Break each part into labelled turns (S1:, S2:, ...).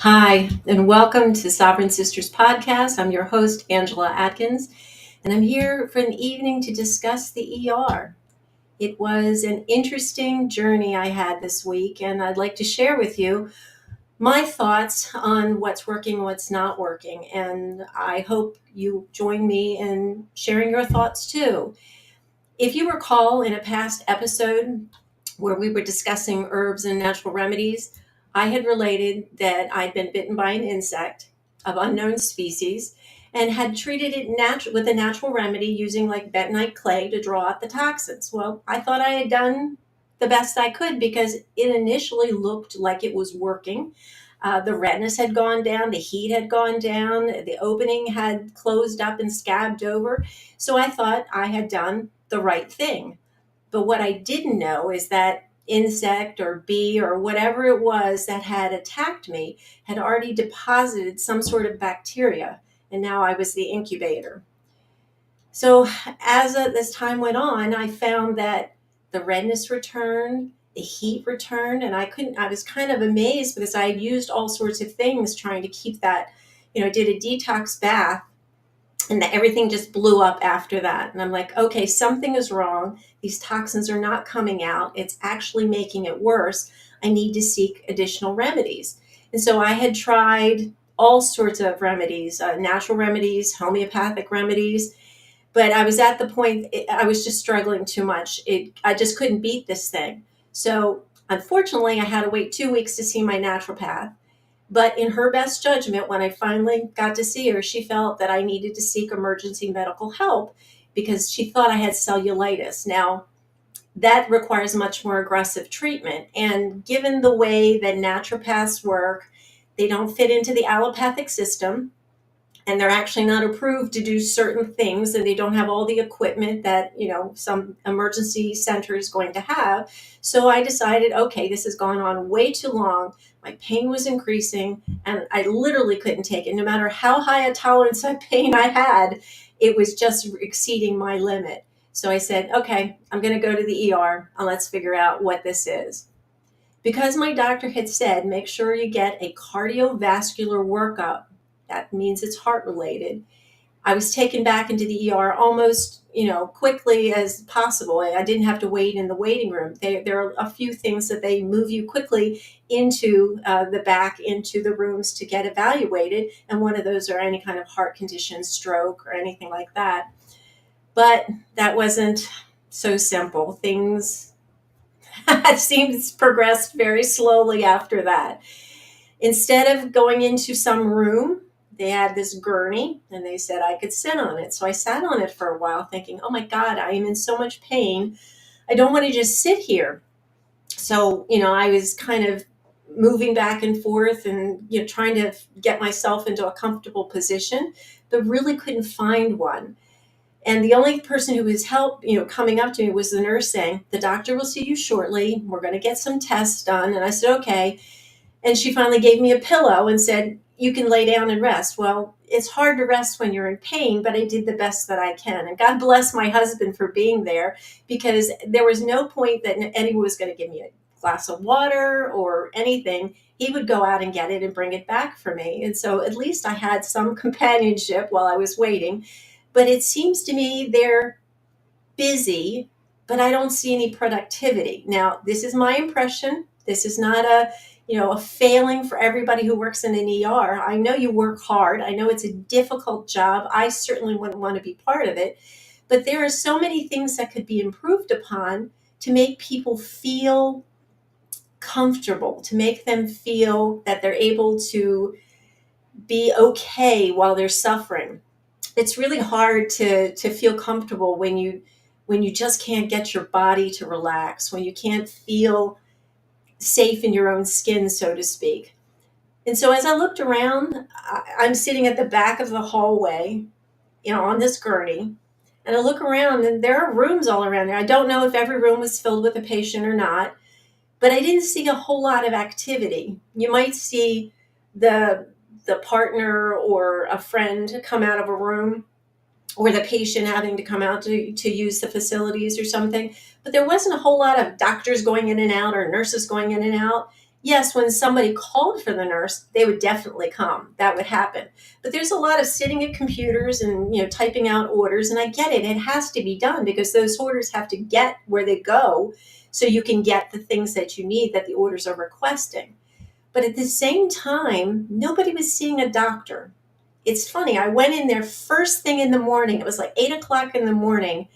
S1: Hi, and welcome to Sovereign Sisters Podcast. I'm your host, Angela Atkins, and I'm here for an evening to discuss the ER. It was an interesting journey I had this week, and I'd like to share with you my thoughts on what's working and what's not working. And I hope you join me in sharing your thoughts too. If you recall in a past episode where we were discussing herbs and natural remedies, I had related that I'd been bitten by an insect of unknown species and had treated it with a natural remedy using like bentonite clay to draw out the toxins. Well, I thought I had done the best I could because it initially looked like it was working. The redness had gone down, the heat had gone down, the opening had closed up and scabbed over. So I thought I had done the right thing. But what I didn't know is that insect or bee or whatever it was that had attacked me had already deposited some sort of bacteria, and now I was the incubator. So as this time went on, I found that the redness returned, the heat returned, and I was kind of amazed because I had used all sorts of things trying to keep that, did a detox bath, and everything just blew up after that. And I'm like, okay, something is wrong. These toxins are not coming out. It's actually making it worse. I need to seek additional remedies. And so I had tried all sorts of remedies, natural remedies, homeopathic remedies, but I was at the point, I was just struggling too much. I just couldn't beat this thing. So unfortunately, I had to wait 2 weeks to see my naturopath. But in her best judgment, when I finally got to see her, she felt that I needed to seek emergency medical help because she thought I had cellulitis. Now, that requires much more aggressive treatment. And given the way that naturopaths work, they don't fit into the allopathic system, and they're actually not approved to do certain things, and they don't have all the equipment that some emergency center is going to have. So I decided, okay, this has gone on way too long. My pain was increasing and I literally couldn't take it. No matter how high a tolerance of pain I had, it was just exceeding my limit. So I said, okay, I'm going to go to the ER and let's figure out what this is. Because my doctor had said, make sure you get a cardiovascular workup. That means it's heart related. I was taken back into the ER almost, quickly as possible. I didn't have to wait in the waiting room. There are a few things that they move you quickly into the back into the rooms to get evaluated. And one of those are any kind of heart condition, stroke, or anything like that. But that wasn't so simple. Things seems progressed very slowly after that. Instead of going into some room, they had this gurney and they said I could sit on it. So I sat on it for a while thinking, oh my God, I am in so much pain. I don't want to just sit here. So, I was kind of moving back and forth and, trying to get myself into a comfortable position, but really couldn't find one. And the only person who was coming up to me was the nurse saying, the doctor will see you shortly. We're going to get some tests done. And I said, okay. And she finally gave me a pillow and said, you can lay down and rest. Well, it's hard to rest when you're in pain, but I did the best that I can. And God bless my husband for being there, because there was no point that anyone was going to give me a glass of water or anything. He would go out and get it and bring it back for me. And so at least I had some companionship while I was waiting. But it seems to me they're busy, but I don't see any productivity. Now, this is my impression. This is not a failing for everybody who works in an ER. I know you work hard. I know it's a difficult job. I certainly wouldn't want to be part of it. But there are so many things that could be improved upon to make people feel comfortable, to make them feel that they're able to be okay while they're suffering. It's really hard to feel comfortable when you just can't get your body to relax, when you can't feel safe in your own skin, so to speak. And so as I looked around, I'm sitting at the back of the hallway, on this gurney, and I look around and there are rooms all around there. I don't know if every room was filled with a patient or not, but I didn't see a whole lot of activity. You might see the partner or a friend come out of a room, or the patient having to come out to use the facilities or something. But there wasn't a whole lot of doctors going in and out or nurses going in and out. Yes, when somebody called for the nurse, they would definitely come. That would happen. But there's a lot of sitting at computers and, typing out orders. And I get it. It has to be done because those orders have to get where they go so you can get the things that you need that the orders are requesting. But at the same time, nobody was seeing a doctor. It's funny. I went in there first thing in the morning. It was like 8 o'clock in the morning.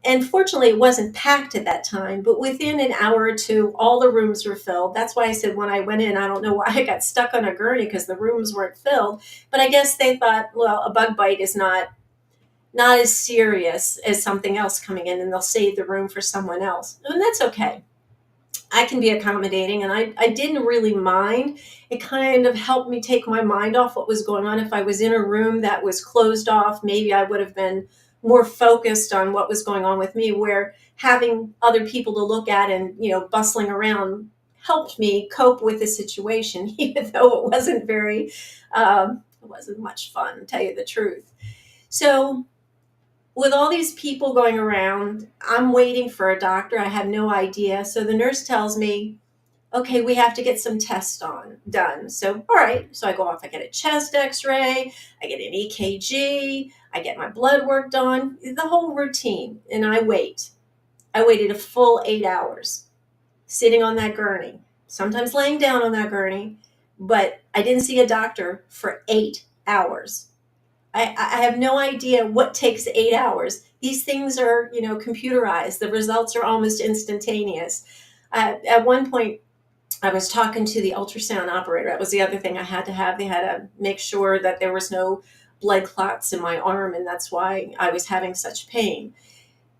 S1: And fortunately, it wasn't packed at that time, but within an hour or two, all the rooms were filled. That's why I said when I went in, I don't know why I got stuck on a gurney because the rooms weren't filled. But I guess they thought, well, a bug bite is not as serious as something else coming in, and they'll save the room for someone else. And that's okay. I can be accommodating, and I didn't really mind. It kind of helped me take my mind off what was going on. If I was in a room that was closed off, maybe I would have been more focused on what was going on with me, where having other people to look at and, bustling around helped me cope with the situation, even though it wasn't much fun, to tell you the truth. So with all these people going around, I'm waiting for a doctor. I have no idea. So the nurse tells me, okay, we have to get some tests done. So, all right. So I go off, I get a chest x-ray, I get an EKG, I get my blood work done, the whole routine. And I wait. I waited a full 8 hours sitting on that gurney, sometimes laying down on that gurney, but I didn't see a doctor for 8 hours. I have no idea what takes 8 hours. These things are, computerized. The results are almost instantaneous. At one point, I was talking to the ultrasound operator. That was the other thing I had to have. They had to make sure that there was no blood clots in my arm, and that's why I was having such pain.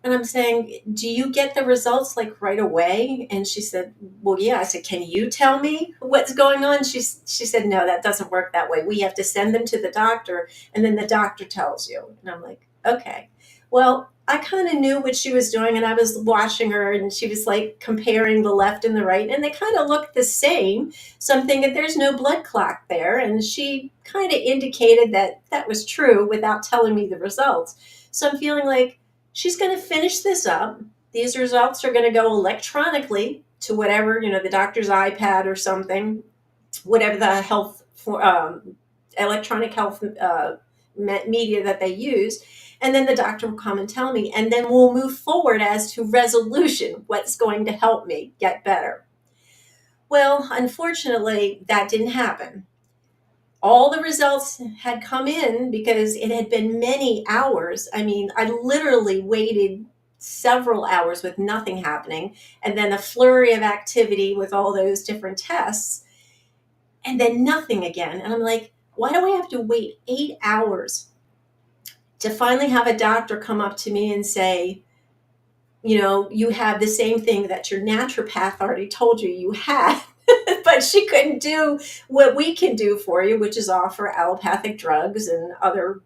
S1: And I'm saying, do you get the results like right away? And she said, well, yeah. I said, can you tell me what's going on? She said, no, that doesn't work that way. We have to send them to the doctor, and then the doctor tells you. And I'm like, okay. Well, I kind of knew what she was doing, and I was watching her, and she was like comparing the left and the right, and they kind of looked the same. So I'm thinking there's no blood clot there. And she kind of indicated that that was true without telling me the results. So I'm feeling like, she's going to finish this up. These results are going to go electronically to whatever, the doctor's iPad or something, whatever the electronic health media that they use. And then the doctor will come and tell me, and then we'll move forward as to resolution, what's going to help me get better. Well, unfortunately, that didn't happen. All the results had come in because it had been many hours. I mean, I literally waited several hours with nothing happening, and then a flurry of activity with all those different tests, and then nothing again. And I'm like, why do I have to wait 8 hours to finally have a doctor come up to me and say, you have the same thing that your naturopath already told you had? But she couldn't do what we can do for you, which is offer allopathic drugs and other,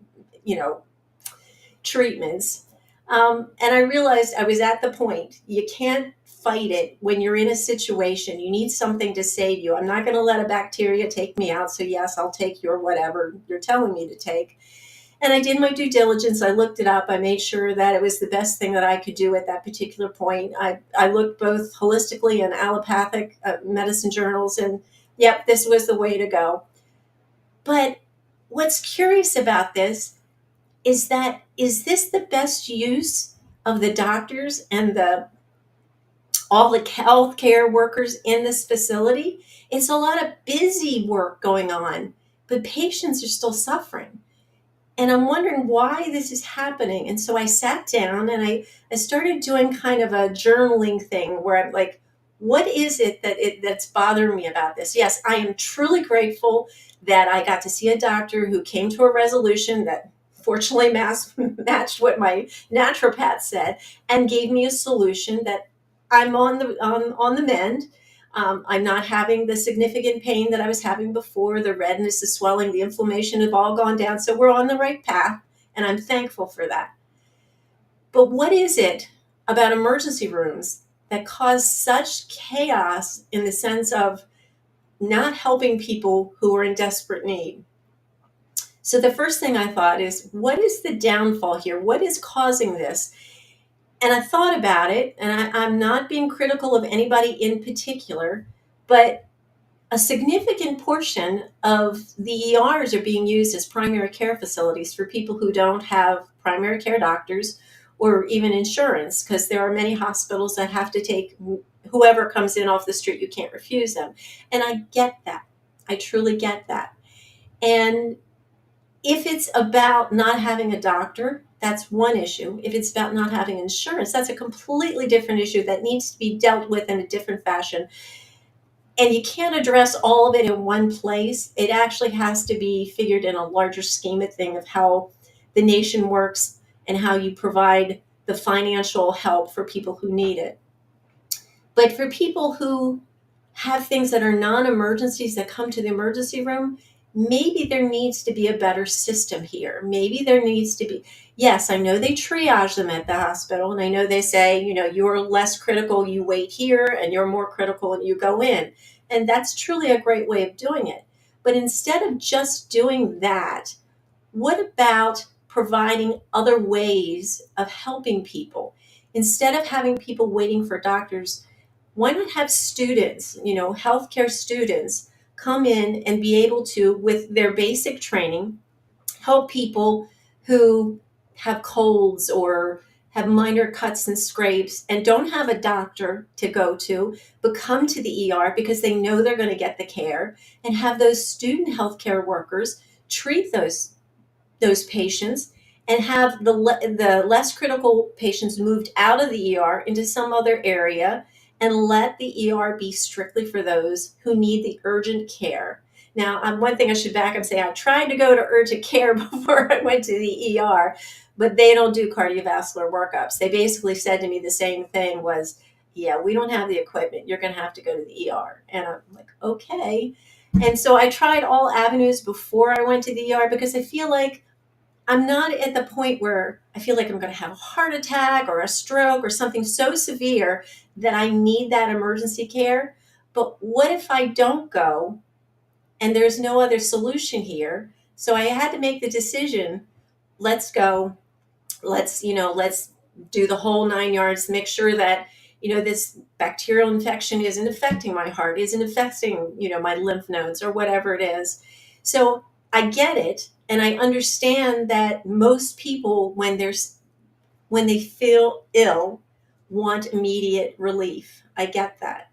S1: treatments. And I realized I was at the point, you can't fight it when you're in a situation. You need something to save you. I'm not going to let a bacteria take me out. So yes, I'll take your whatever you're telling me to take. And I did my due diligence. I looked it up. I made sure that it was the best thing that I could do at that particular point. I looked both holistically and allopathic medicine journals, and yep, this was the way to go. But what's curious about this is this the best use of the doctors and all the healthcare workers in this facility? It's a lot of busy work going on, but patients are still suffering. And I'm wondering why this is happening. And so I sat down and I started doing kind of a journaling thing where I'm like, what is it that's bothering me about this? Yes, I am truly grateful that I got to see a doctor who came to a resolution that fortunately matched what my naturopath said and gave me a solution that I'm on the mend. I'm not having the significant pain that I was having before. The redness, the swelling, the inflammation have all gone down. So we're on the right path, and I'm thankful for that. But what is it about emergency rooms that cause such chaos in the sense of not helping people who are in desperate need? So the first thing I thought is, what is the downfall here? What is causing this? And I thought about it, and I'm not being critical of anybody in particular, but a significant portion of the ERs are being used as primary care facilities for people who don't have primary care doctors or even insurance, because there are many hospitals that have to take whoever comes in off the street. You can't refuse them. And I get that. I truly get that. And if it's about not having a doctor, that's one issue. If it's about not having insurance, that's a completely different issue that needs to be dealt with in a different fashion. And you can't address all of it in one place. It actually has to be figured in a larger scheme of thing of how the nation works and how you provide the financial help for people who need it. But for people who have things that are non-emergencies that come to the emergency room, maybe there needs to be a better system here. Maybe there needs to be, yes, I know they triage them at the hospital, and I know they say, you're less critical, you wait here, and you're more critical and you go in. And that's truly a great way of doing it. But instead of just doing that, what about providing other ways of helping people? Instead of having people waiting for doctors, why not have students, healthcare students, come in and be able to, with their basic training, help people who have colds or have minor cuts and scrapes and don't have a doctor to go to, but come to the ER because they know they're going to get the care, and have those student healthcare workers treat those patients, and have the less critical patients moved out of the ER into some other area, and let the ER be strictly for those who need the urgent care. Now, one thing I should back up and say, I tried to go to urgent care before I went to the ER, but they don't do cardiovascular workups. They basically said to me the same thing was, yeah, we don't have the equipment. You're going to have to go to the ER. And I'm like, okay. And so I tried all avenues before I went to the ER because I feel like I'm not at the point where I feel like I'm going to have a heart attack or a stroke or something so severe that I need that emergency care. But what if I don't go and there's no other solution here? So I had to make the decision, let's go. Let's do the whole 9 yards, make sure that, this bacterial infection isn't affecting my heart, isn't affecting, my lymph nodes or whatever it is. So I get it. And I understand that most people, when they feel ill, want immediate relief. I get that.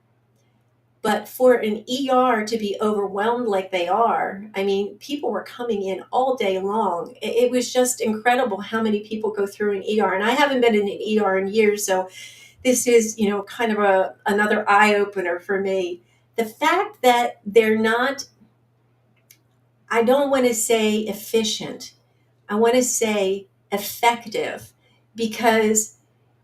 S1: But for an ER to be overwhelmed like they are, I mean, people were coming in all day long. It was just incredible how many people go through an ER. And I haven't been in an ER in years, so this is, kind of another eye opener for me. The fact that they're not, I don't want to say efficient, I want to say effective, because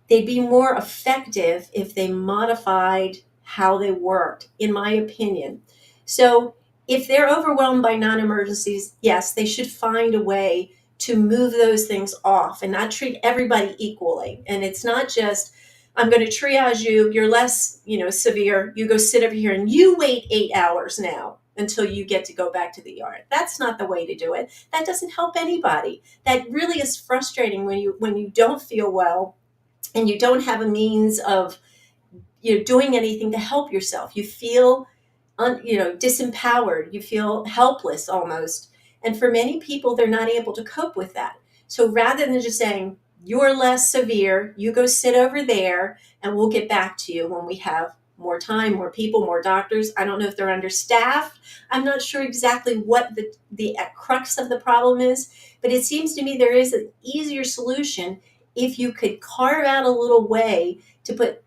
S1: they'd be more effective if they modified how they worked, in my opinion. So if they're overwhelmed by non-emergencies, yes, they should find a way to move those things off and not treat everybody equally. And it's not just, I'm going to triage you, you're less, severe, you go sit over here and you wait 8 hours now until you get to go back to the yard. That's not the way to do it. That doesn't help anybody. That really is frustrating when you don't feel well and you don't have a means of doing anything to help yourself. You feel disempowered. You feel helpless almost. And for many people, they're not able to cope with that. So rather than just saying, you're less severe, you go sit over there and we'll get back to you when we have more time, more people, more doctors. I don't know if they're understaffed. I'm not sure exactly what the crux of the problem is, but it seems to me there is an easier solution if you could carve out a little way to put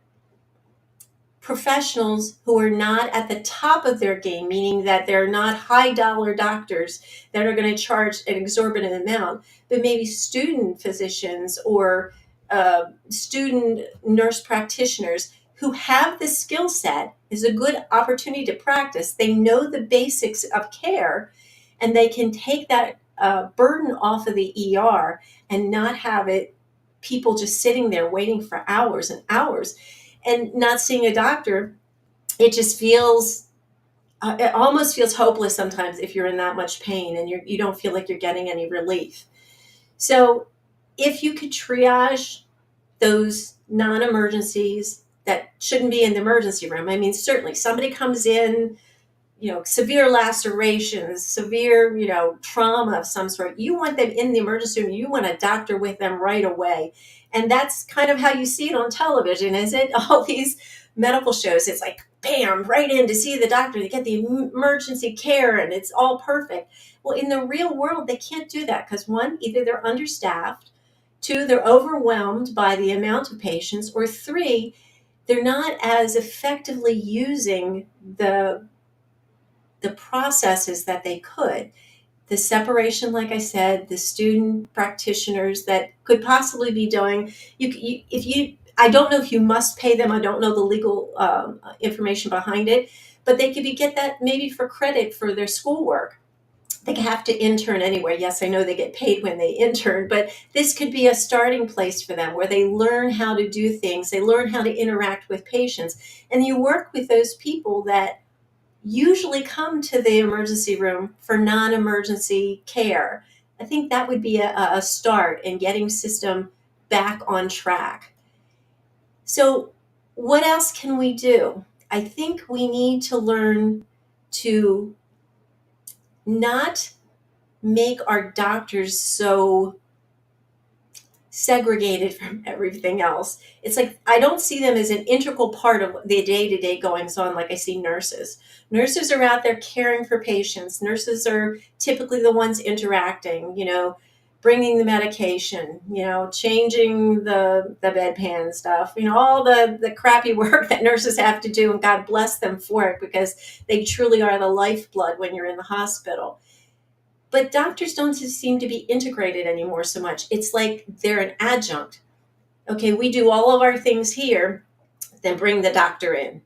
S1: professionals who are not at the top of their game, meaning that they're not high dollar doctors that are going to charge an exorbitant amount, but maybe student physicians or student nurse practitioners who have the skill set, is a good opportunity to practice. They know the basics of care, and they can take that burden off of the ER and not have it people just sitting there waiting for hours and hours and not seeing a doctor. It just feels, it almost feels hopeless sometimes if you're in that much pain and you don't feel like you're getting any relief. So if you could triage those non-emergencies that shouldn't be in the emergency room. I mean, certainly somebody comes in, severe lacerations, severe, trauma of some sort. You want them in the emergency room. You want a doctor with them right away. And that's kind of how you see it on television, is it? All these medical shows, it's like, bam, right in to see the doctor, to get the emergency care, and it's all perfect. Well, in the real world, they can't do that because one, either they're understaffed, two, they're overwhelmed by the amount of patients, or three, they're not as effectively using the processes that they could. The separation, like I said, the student practitioners that could possibly be doing, I don't know if you must pay them. I don't know the legal information behind it, but they could get that maybe for credit for their schoolwork. They have to intern anywhere. Yes, I know they get paid when they intern, but this could be a starting place for them where they learn how to do things. They learn how to interact with patients. And you work with those people that usually come to the emergency room for non-emergency care. I think that would be a start in getting system back on track. So what else can we do? I think we need to learn to not make our doctors so segregated from everything else. It's like I don't see them as an integral part of the day-to-day goings on like I see nurses. Nurses are out there caring for patients. Nurses are typically the ones interacting, bringing the medication, changing the bedpan stuff, all the crappy work that nurses have to do, and God bless them for it because they truly are the lifeblood when you're in the hospital. But doctors don't seem to be integrated anymore so much. It's like they're an adjunct. Okay, we do all of our things here, then bring the doctor in.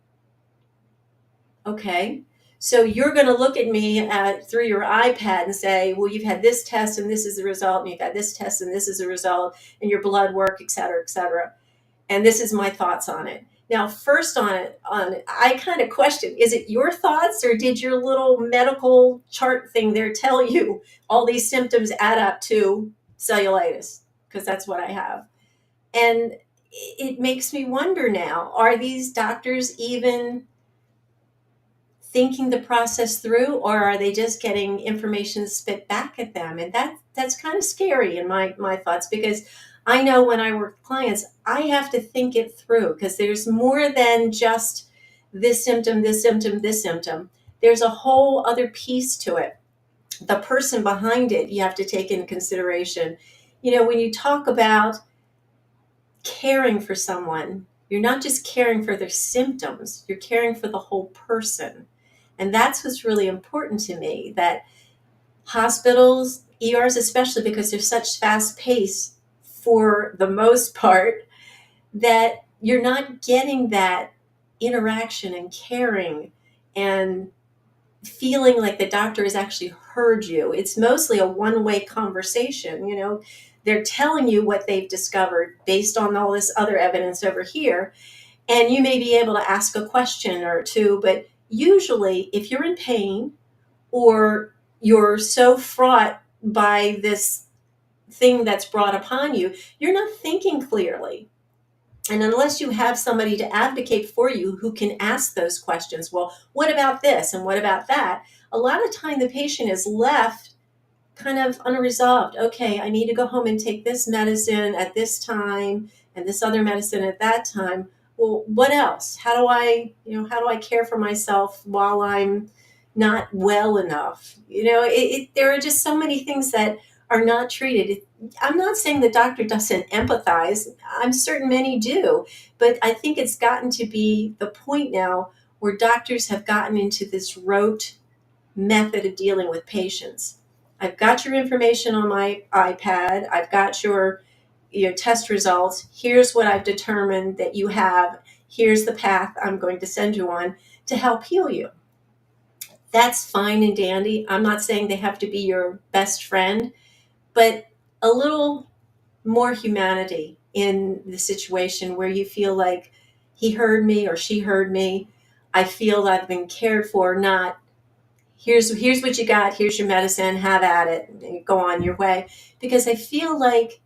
S1: Okay, so you're going to look at me through your iPad and say, well, you've had this test and this is the result, and you've had this test and this is the result, and your blood work, et cetera, et cetera. And this is my thoughts on it. Now, first on it, I kind of question, is it your thoughts, or did your little medical chart thing there tell you all these symptoms add up to cellulitis? Because that's what I have. And it makes me wonder now, are these doctors even thinking the process through, or are they just getting information spit back at them? And that's kind of scary in my thoughts, because I know when I work with clients, I have to think it through, because there's more than just this symptom, this symptom, this symptom. There's a whole other piece to it. The person behind it, you have to take into consideration. When you talk about caring for someone, you're not just caring for their symptoms, you're caring for the whole person. And that's what's really important to me, that hospitals, ERs especially, because they're such fast pace for the most part, that you're not getting that interaction and caring and feeling like the doctor has actually heard you. It's mostly a one-way conversation. They're telling you what they've discovered based on all this other evidence over here. And you may be able to ask a question or two, but usually if you're in pain or you're so fraught by this thing that's brought upon you, you're not thinking clearly. And unless you have somebody to advocate for you who can ask those questions, well, what about this and what about that? A lot of time the patient is left kind of unresolved. Okay, I need to go home and take this medicine at this time and this other medicine at that time. Well, what else? How do I care for myself while I'm not well enough? There are just so many things that are not treated. I'm not saying the doctor doesn't empathize. I'm certain many do, but I think it's gotten to be the point now where doctors have gotten into this rote method of dealing with patients. I've got your information on my iPad. I've got your test results. Here's what I've determined that you have. Here's the path I'm going to send you on to help heal you. That's fine and dandy. I'm not saying they have to be your best friend, but a little more humanity in the situation where you feel like he heard me or she heard me. I feel I've been cared for, not here's what you got, here's your medicine, have at it, and go on your way. Because I feel like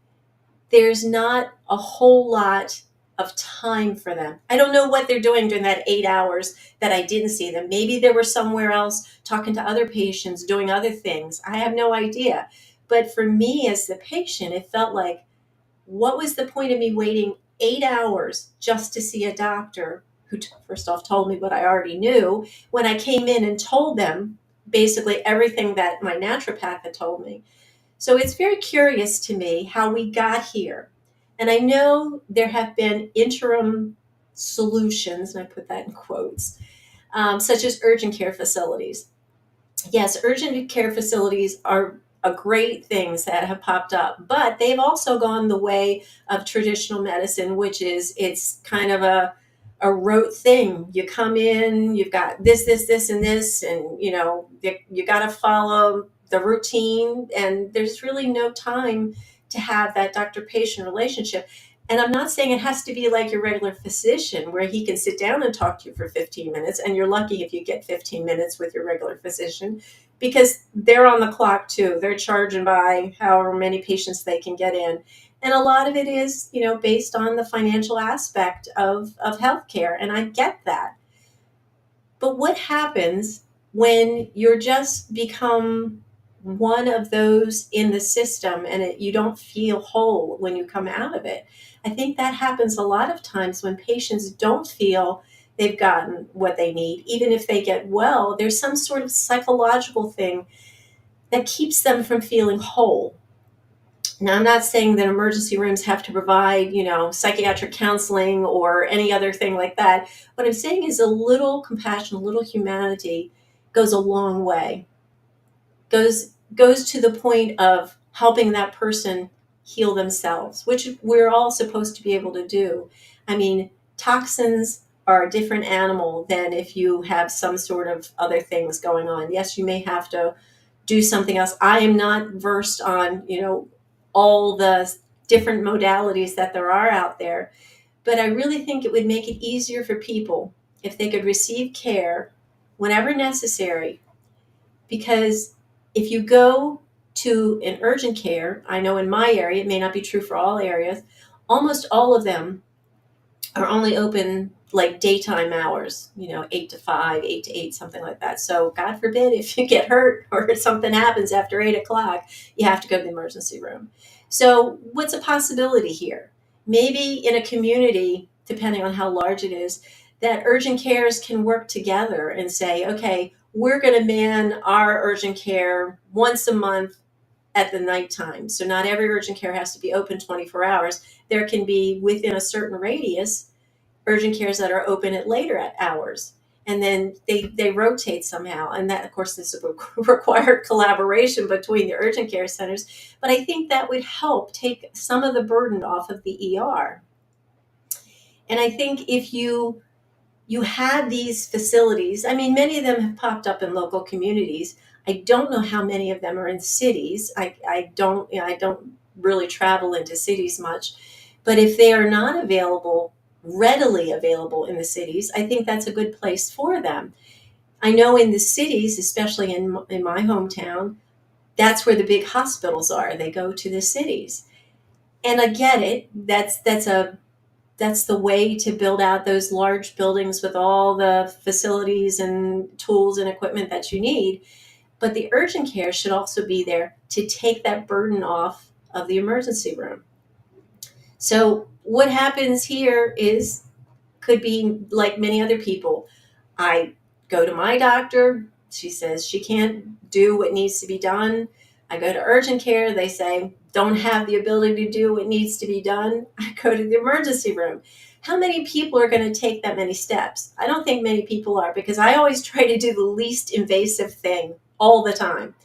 S1: there's not a whole lot of time for them. I don't know what they're doing during that 8 hours that I didn't see them. Maybe they were somewhere else talking to other patients, doing other things. I have no idea. But for me as the patient, it felt like, what was the point of me waiting 8 hours just to see a doctor who, first off, told me what I already knew, when I came in and told them basically everything that my naturopath had told me? So it's very curious to me how we got here. And I know there have been interim solutions, and I put that in quotes, such as urgent care facilities. Yes, urgent care facilities are a great things that have popped up, but they've also gone the way of traditional medicine, which is, it's kind of a rote thing. You come in, you've got this, and this, and you got to follow the routine, and there's really no time to have that doctor-patient relationship. And I'm not saying it has to be like your regular physician where he can sit down and talk to you for 15 minutes, and you're lucky if you get 15 minutes with your regular physician, because they're on the clock too. They're charging by however many patients they can get in. And a lot of it is, based on the financial aspect of healthcare. And I get that. But what happens when you're just become one of those in the system, and you don't feel whole when you come out of it? I think that happens a lot of times when patients don't feel they've gotten what they need. Even if they get well, there's some sort of psychological thing that keeps them from feeling whole. Now, I'm not saying that emergency rooms have to provide, psychiatric counseling or any other thing like that. What I'm saying is a little compassion, a little humanity goes a long way. Goes to the point of helping that person heal themselves, which we're all supposed to be able to do. I mean, toxins are a different animal than if you have some sort of other things going on. Yes, you may have to do something else. I am not versed on, all the different modalities that there are out there, but I really think it would make it easier for people if they could receive care whenever necessary. Because if you go to an urgent care, I know in my area, it may not be true for all areas, almost all of them are only open like daytime hours, 8 to 5, 8 to 8, something like that. So God forbid if you get hurt or if something happens after 8 o'clock, you have to go to the emergency room. So what's a possibility here? Maybe in a community, depending on how large it is, that urgent cares can work together and say, okay, we're going to man our urgent care once a month at the nighttime. So not every urgent care has to be open 24 hours. There can be, within a certain radius, urgent cares that are open at later hours. And then they rotate somehow. And that, of course, this would require collaboration between the urgent care centers. But I think that would help take some of the burden off of the ER. And I think if you had these facilities, I mean, many of them have popped up in local communities. I don't know how many of them are in cities. I don't really travel into cities much. But if they are not readily available in the cities, I think that's a good place for them. I know in the cities, especially in my hometown, that's where the big hospitals are. They go to the cities. And I get it. That's the way to build out those large buildings with all the facilities and tools and equipment that you need. But the urgent care should also be there to take that burden off of the emergency room. So what happens here could be like many other people. I go to my doctor. She says she can't do what needs to be done. I go to urgent care. They say, don't have the ability to do what needs to be done. I go to the emergency room. How many people are going to take that many steps? I don't think many people are, because I always try to do the least invasive thing all the time.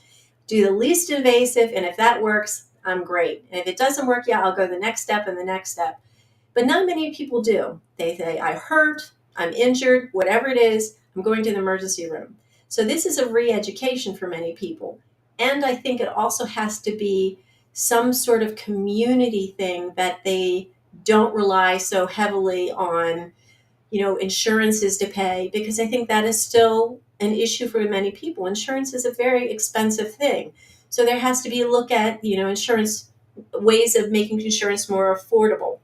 S1: Do the least invasive, and if that works, I'm great. And if it doesn't work, I'll go the next step and the next step. But not many people do. They say, I hurt, I'm injured, whatever it is, I'm going to the emergency room. So this is a re-education for many people. And I think it also has to be some sort of community thing, that they don't rely so heavily on, insurances to pay, because I think that is still an issue for many people. Insurance is a very expensive thing. So there has to be a look at, insurance, ways of making insurance more affordable.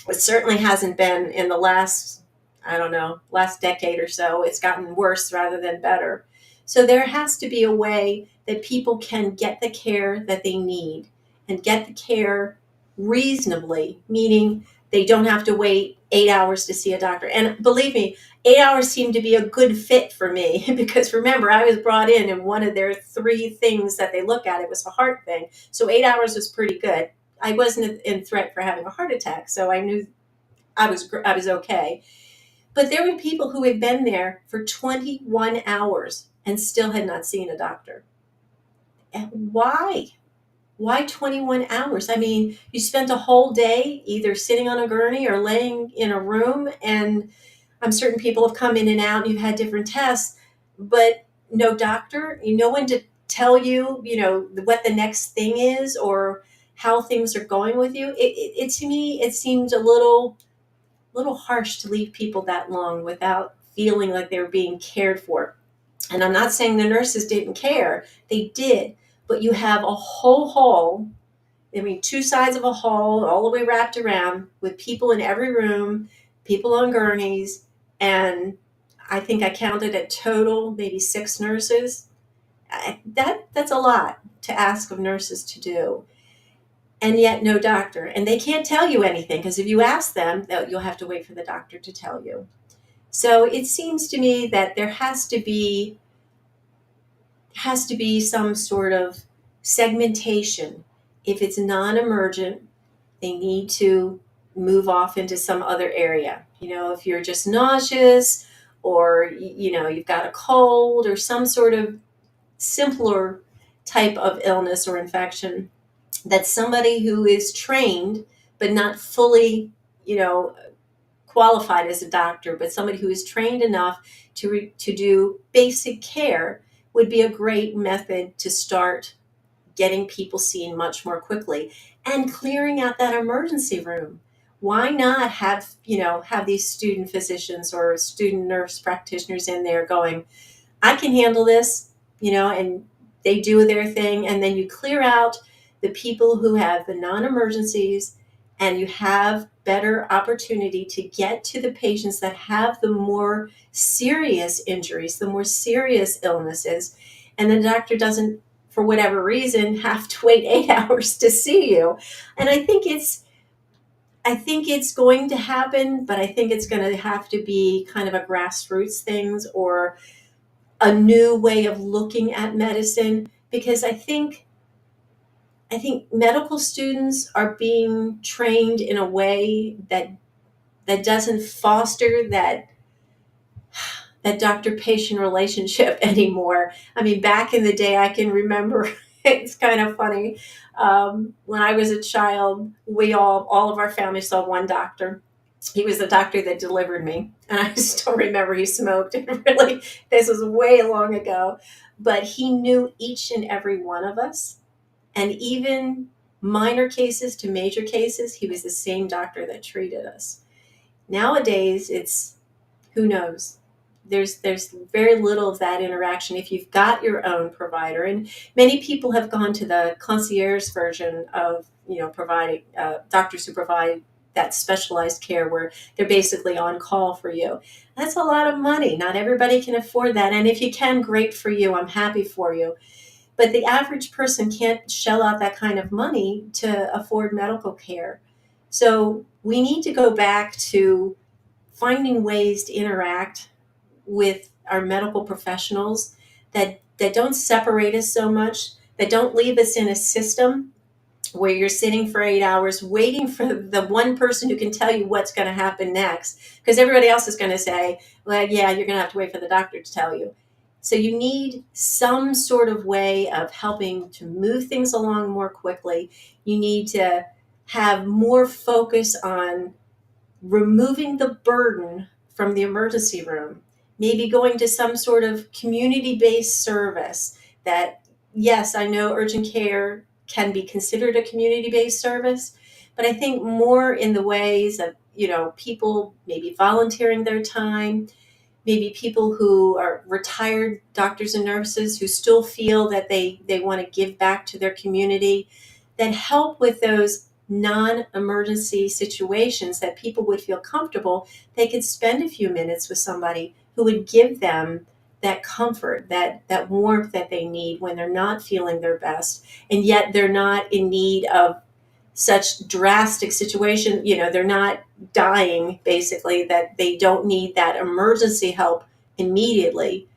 S1: It certainly hasn't been in the last, I don't know, last decade or so. It's gotten worse rather than better. So there has to be a way that people can get the care that they need and get the care reasonably, meaning they don't have to wait 8 hours to see a doctor. And believe me, 8 hours seemed to be a good fit for me because remember, I was brought in and one of their three things that they look at, it was a heart thing. So 8 hours was pretty good. I wasn't in threat for having a heart attack, so I knew I was okay. But there were people who had been there for 21 hours and still had not seen a doctor. And why? Why 21 hours? I mean, you spent a whole day either sitting on a gurney or laying in a room, and I'm certain people have come in and out and you've had different tests, but no doctor, no one to tell you, what the next thing is or how things are going with you. It to me, it seemed a little harsh to leave people that long without feeling like they were being cared for. And I'm not saying the nurses didn't care, they did, but you have a whole hall, I mean, two sides of a hall, all the way wrapped around with people in every room, people on gurneys, and I think I counted at total maybe 6 nurses. That's a lot to ask of nurses to do, and yet no doctor. And they can't tell you anything because if you ask them, you'll have to wait for the doctor to tell you. So it seems to me that there has to be some sort of segmentation. If it's non-emergent, they need to move off into some other area. If you're just nauseous or you've got a cold or some sort of simpler type of illness or infection, that somebody who is trained but not fully, qualified as a doctor, but somebody who is trained enough to do basic care would be a great method to start getting people seen much more quickly and clearing out that emergency room. Why not have these student physicians or student nurse practitioners in there going, I can handle this, and they do their thing. And then you clear out the people who have the non-emergencies and you have better opportunity to get to the patients that have the more serious injuries, the more serious illnesses. And the doctor doesn't, for whatever reason, have to wait 8 hours to see you. And I think it's going to happen, but I think it's going to have to be kind of a grassroots things or a new way of looking at medicine, because I think medical students are being trained in a way that doesn't foster that doctor-patient relationship anymore. I mean, back in the day, I can remember. It's kind of funny. When I was a child, we all of our family saw one doctor. He was the doctor that delivered me, and I still remember he smoked. Really, this was way long ago, but he knew each and every one of us, and even minor cases to major cases, he was the same doctor that treated us. Nowadays, it's who knows. There's very little of that interaction if you've got your own provider, and many people have gone to the concierge version of providing doctors who provide that specialized care where they're basically on call for you. That's a lot of money. Not everybody can afford that, and if you can, great for you. I'm happy for you. But the average person can't shell out that kind of money to afford medical care. So we need to go back to finding ways to interact with our medical professionals that don't separate us so much, that don't leave us in a system where you're sitting for 8 hours waiting for the one person who can tell you what's going to happen next, because everybody else is going to say, well, yeah, you're going to have to wait for the doctor to tell you. So you need some sort of way of helping to move things along more quickly. You need to have more focus on removing the burden from the emergency room, maybe going to some sort of community-based service that, yes, I know urgent care can be considered a community-based service, but I think more in the ways of, people maybe volunteering their time, maybe people who are retired doctors and nurses who still feel that they want to give back to their community, that help with those non-emergency situations that people would feel comfortable, they could spend a few minutes with somebody who would give them that comfort, that warmth that they need when they're not feeling their best, and yet they're not in need of such drastic situation. They're not dying, basically, that they don't need that emergency help immediately.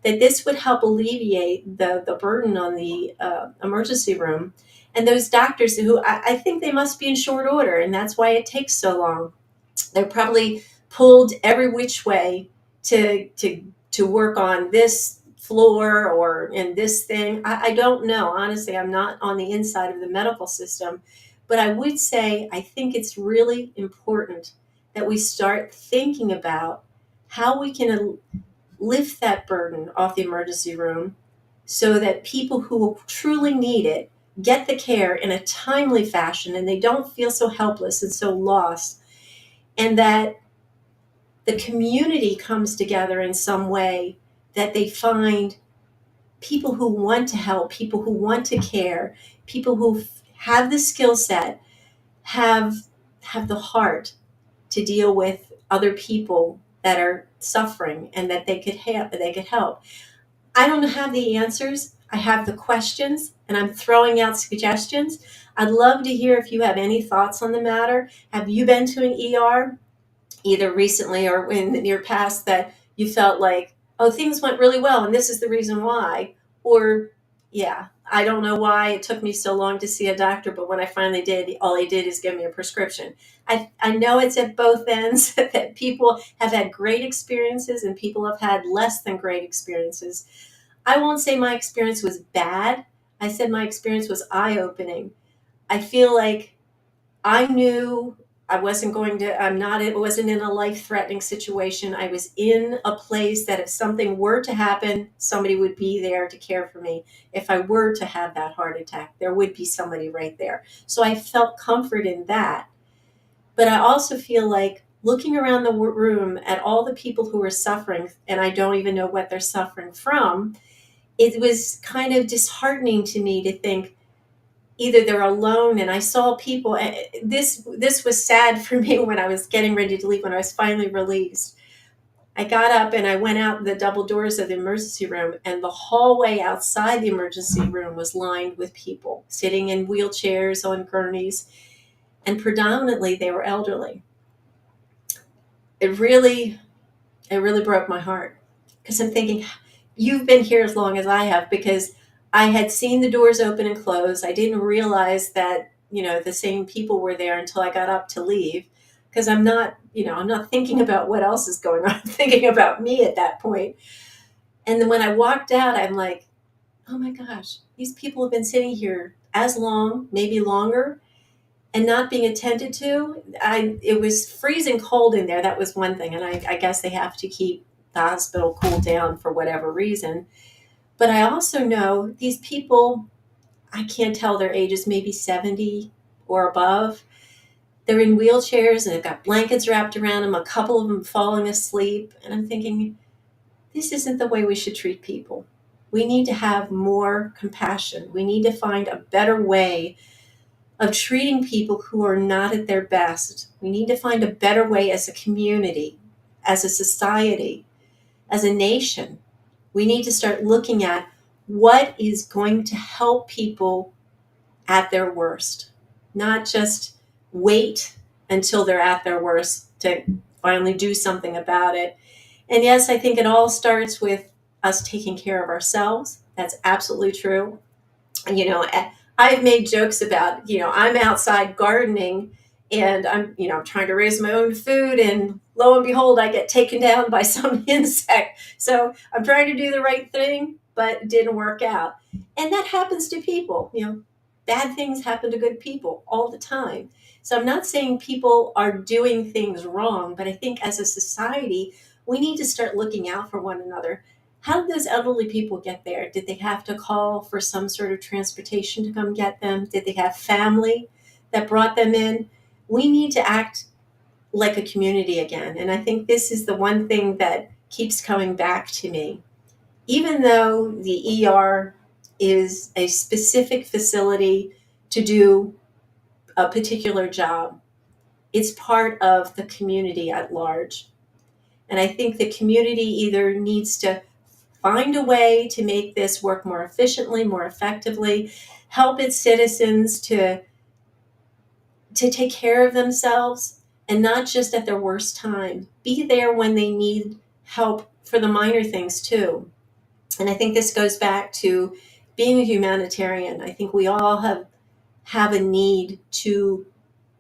S1: That this would help alleviate the burden on the emergency room. And those doctors who I think they must be in short order, and that's why it takes so long. They're probably pulled every which way to work on this floor or in this thing. I don't know. Honestly, I'm not on the inside of the medical system. But I would say I think it's really important that we start thinking about how we can lift that burden off the emergency room so that people who truly need it get the care in a timely fashion and they don't feel so helpless and so lost, and that the community comes together in some way, that they find people who want to help, people who want to care, people who have the skill set, have the heart to deal with other people that are suffering, and that they could help. I don't have the answers. I have the questions, and I'm throwing out suggestions. I'd love to hear if you have any thoughts on the matter. Have you been to an ER, either recently or in the near past, that you felt like, oh, things went really well, and this is the reason why? Or, yeah, I don't know why it took me so long to see a doctor, but when I finally did, all he did is give me a prescription. I know it's at both ends that people have had great experiences and people have had less than great experiences. I won't say my experience was bad. I said my experience was eye-opening. I feel like I knew I wasn't going to, it wasn't in a life-threatening situation. I was in a place that if something were to happen, somebody would be there to care for me. If I were to have that heart attack, there would be somebody right there. So I felt comfort in that. But I also feel like looking around the room at all the people who are suffering, and I don't even know what they're suffering from, it was kind of disheartening to me to think either they're alone. And I saw people, this was sad for me when I was getting ready to leave, when I was finally released. I got up and I went out the double doors of the emergency room, and the hallway outside the emergency room was lined with people sitting in wheelchairs, on gurneys, and predominantly they were elderly. It really broke my heart, because I'm thinking, you've been here as long as I have, because I had seen the doors open and close. I didn't realize that, the same people were there until I got up to leave, because I'm not thinking about what else is going on. I'm thinking about me at that point. And then when I walked out, I'm like, oh my gosh, these people have been sitting here as long, maybe longer, and not being attended to. It was freezing cold in there. That was one thing. And I guess they have to keep the hospital cooled down for whatever reason. But I also know these people, I can't tell their ages, maybe 70 or above. They're in wheelchairs and they've got blankets wrapped around them, a couple of them falling asleep. And I'm thinking, this isn't the way we should treat people. We need to have more compassion. We need to find a better way of treating people who are not at their best. We need to find a better way as a community, as a society, as a nation. We need to start looking at what is going to help people at their worst, not just wait until they're at their worst to finally do something about it. And yes, I think it all starts with us taking care of ourselves. That's absolutely true. I've made jokes about, I'm outside gardening and I'm trying to raise my own food, and lo and behold, I get taken down by some insect. So I'm trying to do the right thing, but it didn't work out. And that happens to people. Bad things happen to good people all the time. So I'm not saying people are doing things wrong, but I think as a society, we need to start looking out for one another. How did those elderly people get there? Did they have to call for some sort of transportation to come get them? Did they have family that brought them in? We need to act like a community again. And I think this is the one thing that keeps coming back to me. Even though the ER is a specific facility to do a particular job. It's part of the community at large. And I think the community either needs to find a way to make this work more efficiently, more effectively, help its citizens to take care of themselves and not just at their worst time. Be there when they need help for the minor things too. And I think this goes back to being a humanitarian. I think we all have a need to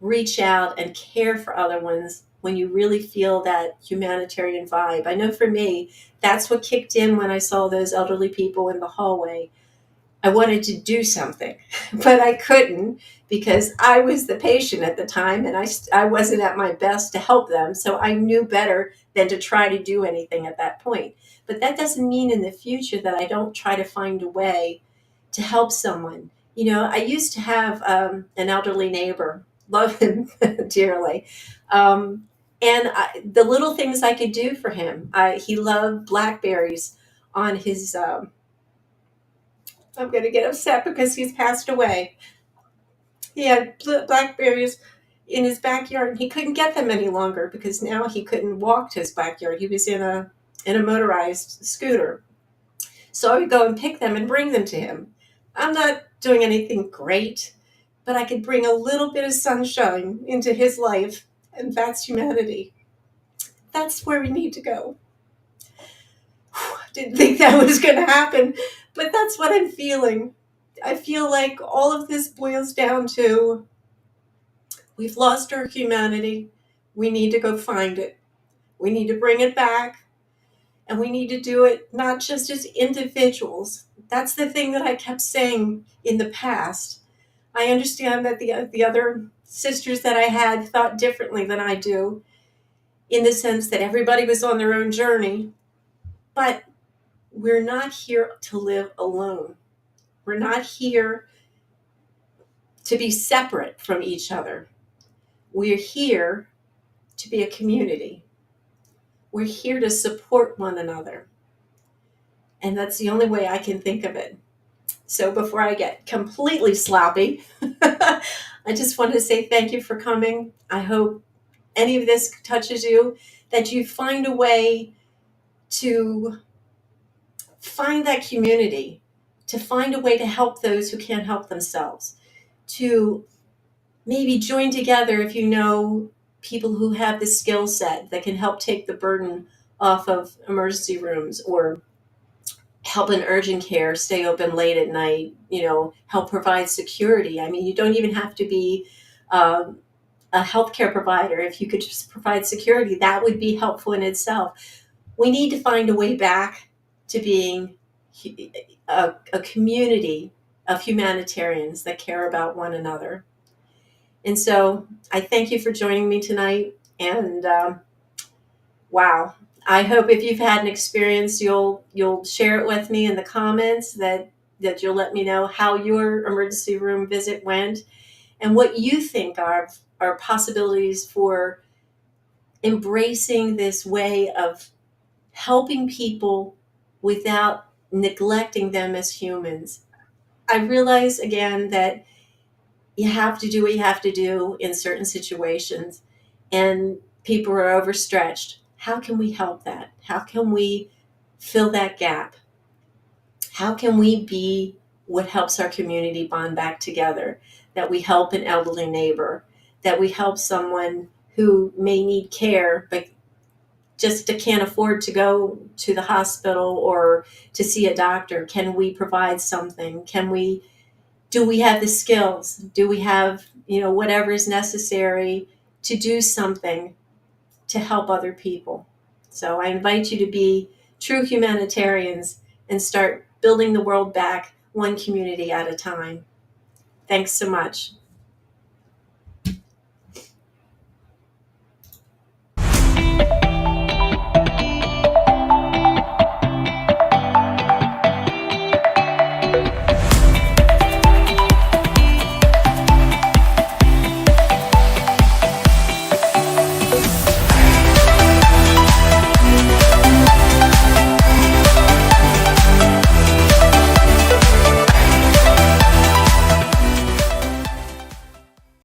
S1: reach out and care for other ones when you really feel that humanitarian vibe. I know for me, that's what kicked in when I saw those elderly people in the hallway. I wanted to do something, but I couldn't because I was the patient at the time and I wasn't at my best to help them. So I knew better than to try to do anything at that point. But that doesn't mean in the future that I don't try to find a way to help someone. You know, I used to have an elderly neighbor, love him dearly. The little things I could do for him, he loved blackberries on his I'm going to get upset because he's passed away. He had blackberries in his backyard and he couldn't get them any longer because now he couldn't walk to his backyard. He was in a motorized scooter. So I would go and pick them and bring them to him. I'm not doing anything great, but I could bring a little bit of sunshine into his life, and that's humanity. That's where we need to go. Didn't think that was going to happen, but that's what I'm feeling. I feel like all of this boils down to we've lost our humanity. We need to go find it. We need to bring it back, and we need to do it not just as individuals. That's the thing that I kept saying in the past. I understand that the other sisters that I had thought differently than I do, in the sense that everybody was on their own journey, but we're not here to live alone. We're not here to be separate from each other. We're here to be a community. We're here to support one another. And that's the only way I can think of it. So before I get completely sloppy, I just want to say thank you for coming. I hope any of this touches you, that you find a way to find that community, to find a way to help those who can't help themselves, to maybe join together if you know people who have the skill set that can help take the burden off of emergency rooms, or help in urgent care stay open late at night, help provide security. I mean, you don't even have to be a healthcare provider. If you could just provide security, that would be helpful in itself. We need to find a way back to being a community of humanitarians that care about one another. And so I thank you for joining me tonight. And wow, I hope if you've had an experience, you'll share it with me in the comments, that you'll let me know how your emergency room visit went and what you think are possibilities for embracing this way of helping people without neglecting them as humans. I realize again that you have to do what you have to do in certain situations, and people are overstretched. How can we help that? How can we fill that gap? How can we be what helps our community bond back together? That we help an elderly neighbor, that we help someone who may need care, but just can't afford to go to the hospital or to see a doctor. Can we provide something? Do we have the skills? Do we have, whatever is necessary to do something to help other people? So I invite you to be true humanitarians and start building the world back one community at a time. Thanks so much.